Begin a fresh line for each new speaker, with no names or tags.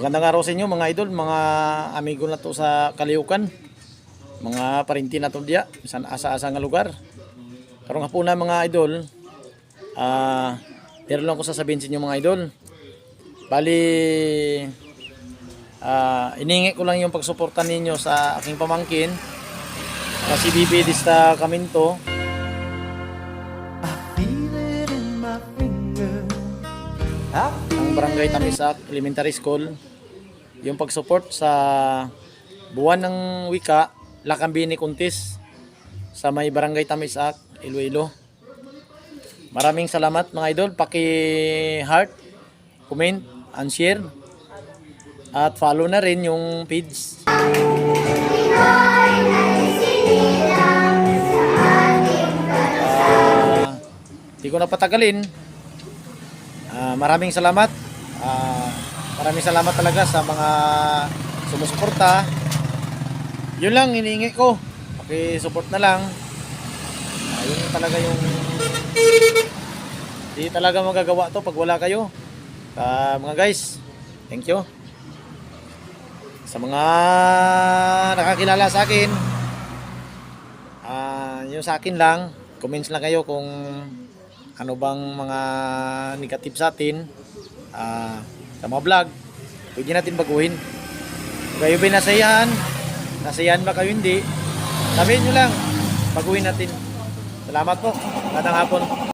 Magandang araw sa inyo mga idol, mga amigo na to sa Kaliukan, mga parinti na to diya, sa asa-asa nga lugar. Karong hapuna mga idol, pero lang ko sasabihin sa inyo mga idol. Bali, iningi ko lang yung pagsuporta ninyo sa aking pamangkin, si Bibi Dista Caminto. Ang Barangay Tamisak Elementary School, yung pagsupport sa buwan ng wika Lakambini Kuntis sa may Barangay Tamisak, Iloilo. Maraming salamat mga idol, paki-heart, comment, and share at follow na rin yung page. Di ko na patagalin. Maraming salamat. Maraming salamat talaga sa mga sumusuporta. Yun lang hinihingi ko. Paki-support na lang. Yun talaga yung di talaga magagawa to pag wala kayo. Mga guys, thank you. Sa mga nakakilala sa akin, yung sa akin lang, comments lang kayo kung ano bang mga negative sa atin, sa mga vlog, pwede natin baguhin. Kayo ba nasayahan ba kayo hindi, sabihin nyo lang, baguhin natin. Salamat po, magandang hapon.